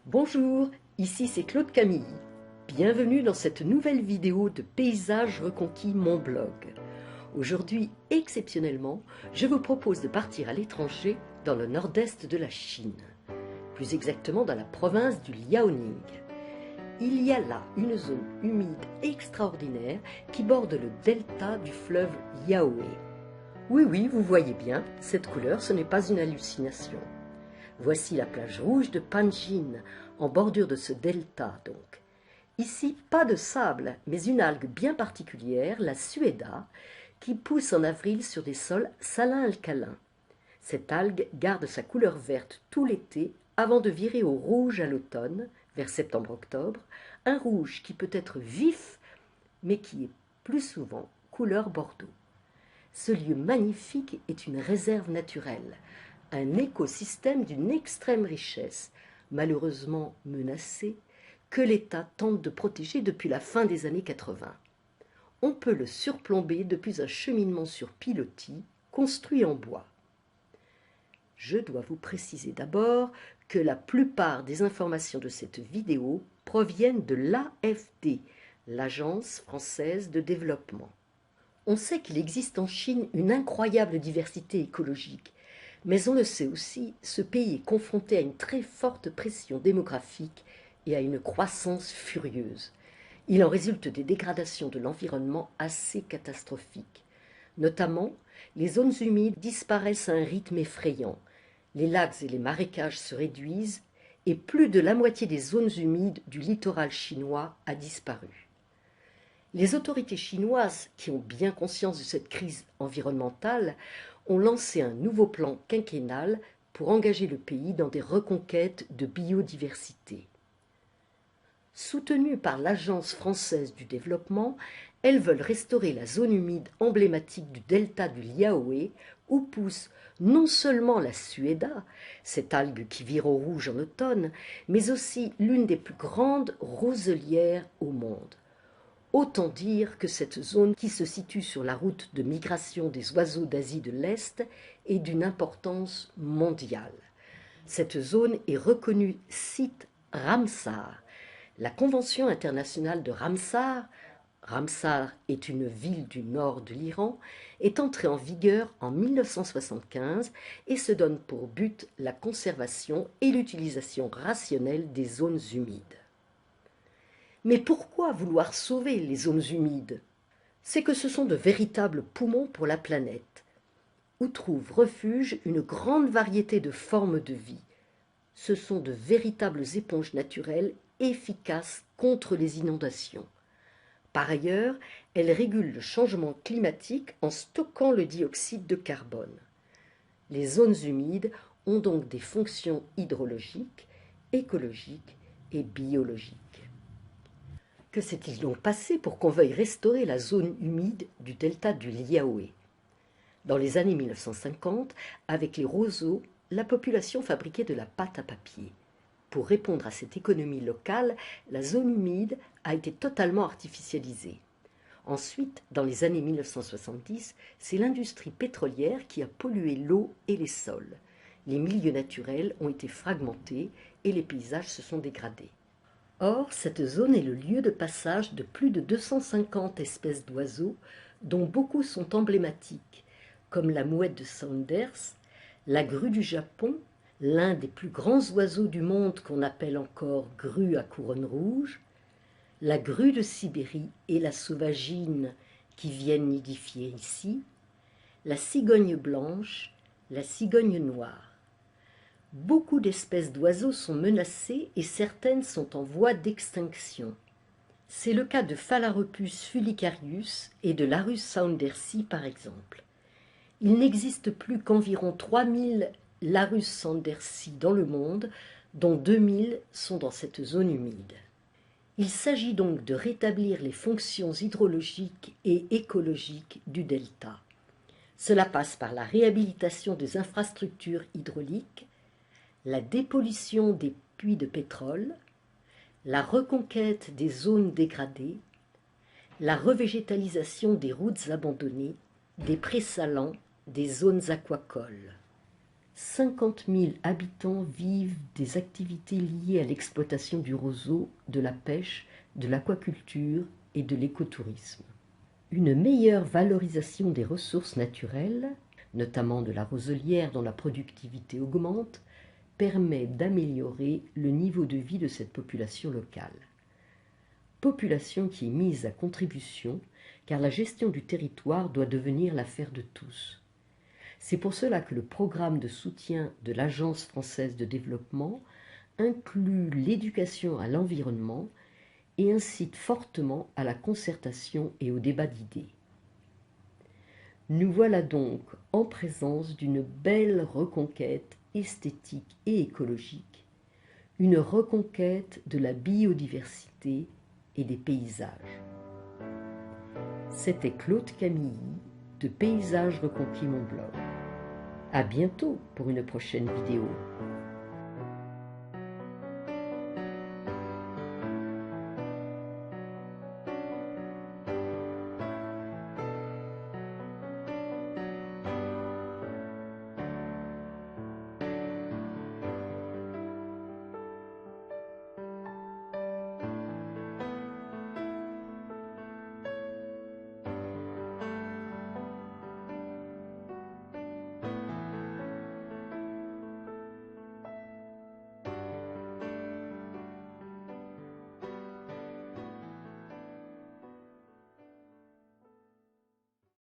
Bonjour, ici c'est Claude Camille. Bienvenue dans cette nouvelle vidéo de Paysages reconquis mon blog. Aujourd'hui, exceptionnellement, je vous propose de partir à l'étranger dans le nord-est de la Chine, plus exactement dans la province du Liaoning. Il y a là une zone humide extraordinaire qui borde le delta du fleuve Yaoé. Oui, vous voyez bien, cette couleur, ce n'est pas une hallucination. Voici la plage rouge de Panjin, en bordure de ce delta donc. Ici, pas de sable, mais une algue bien particulière, la suéda, qui pousse en avril sur des sols salins-alcalins. Cette algue garde sa couleur verte tout l'été avant de virer au rouge à l'automne, vers septembre-octobre, un rouge qui peut être vif, mais qui est plus souvent couleur bordeaux. Ce lieu magnifique est une réserve naturelle, un écosystème d'une extrême richesse, malheureusement menacé, que l'État tente de protéger depuis la fin des années 80. On peut le surplomber depuis un cheminement sur pilotis construit en bois. Je dois vous préciser d'abord que la plupart des informations de cette vidéo proviennent de l'AFD, l'Agence française de développement. On sait qu'il existe en Chine une incroyable diversité écologique, mais on le sait aussi, ce pays est confronté à une très forte pression démographique et à une croissance furieuse. Il en résulte des dégradations de l'environnement assez catastrophiques. Notamment, les zones humides disparaissent à un rythme effrayant, les lacs et les marécages se réduisent et plus de la moitié des zones humides du littoral chinois a disparu. Les autorités chinoises, qui ont bien conscience de cette crise environnementale, ont lancé un nouveau plan quinquennal pour engager le pays dans des reconquêtes de biodiversité. Soutenues par l'Agence française du développement, elles veulent restaurer la zone humide emblématique du delta du Liaoé, où pousse non seulement la suéda, cette algue qui vire au rouge en automne, mais aussi l'une des plus grandes roselières au monde. Autant dire que cette zone qui se situe sur la route de migration des oiseaux d'Asie de l'Est est d'une importance mondiale. Cette zone est reconnue site Ramsar. La Convention internationale de Ramsar, Ramsar est une ville du nord de l'Iran, est entrée en vigueur en 1975 et se donne pour but la conservation et l'utilisation rationnelle des zones humides. Mais pourquoi vouloir sauver les zones humides? C'est que ce sont de véritables poumons pour la planète, où trouve refuge une grande variété de formes de vie. Ce sont de véritables éponges naturelles efficaces contre les inondations. Par ailleurs, elles régulent le changement climatique en stockant le dioxyde de carbone. Les zones humides ont donc des fonctions hydrologiques, écologiques et biologiques. Que s'est-il donc passé pour qu'on veuille restaurer la zone humide du delta du Liaoé? Dans les années 1950, avec les roseaux, la population fabriquait de la pâte à papier. Pour répondre à cette économie locale, la zone humide a été totalement artificialisée. Ensuite, dans les années 1970, c'est l'industrie pétrolière qui a pollué l'eau et les sols. Les milieux naturels ont été fragmentés et les paysages se sont dégradés. Or, cette zone est le lieu de passage de plus de 250 espèces d'oiseaux, dont beaucoup sont emblématiques, comme la mouette de Saunders, la grue du Japon, l'un des plus grands oiseaux du monde qu'on appelle encore grue à couronne rouge, la grue de Sibérie et la sauvagine qui viennent nidifier ici, la cigogne blanche, la cigogne noire. Beaucoup d'espèces d'oiseaux sont menacées et certaines sont en voie d'extinction. C'est le cas de Phalaropus fulicarius et de Larus saundersi par exemple. Il n'existe plus qu'environ 3000 Larus saundersi dans le monde, dont 2000 sont dans cette zone humide. Il s'agit donc de rétablir les fonctions hydrologiques et écologiques du delta. Cela passe par la réhabilitation des infrastructures hydrauliques, la dépollution des puits de pétrole, la reconquête des zones dégradées, la revégétalisation des routes abandonnées, des prés salants, des zones aquacoles. 50 000 habitants vivent des activités liées à l'exploitation du roseau, de la pêche, de l'aquaculture et de l'écotourisme. Une meilleure valorisation des ressources naturelles, notamment de la roselière dont la productivité augmente, permet d'améliorer le niveau de vie de cette population locale. Population qui est mise à contribution car la gestion du territoire doit devenir l'affaire de tous. C'est pour cela que le programme de soutien de l'Agence française de développement inclut l'éducation à l'environnement et incite fortement à la concertation et au débat d'idées. Nous voilà donc en présence d'une belle reconquête esthétique et écologique, une reconquête de la biodiversité et des paysages. C'était Claude Camilly de Paysages Reconquis Mon Blog. À bientôt pour une prochaine vidéo.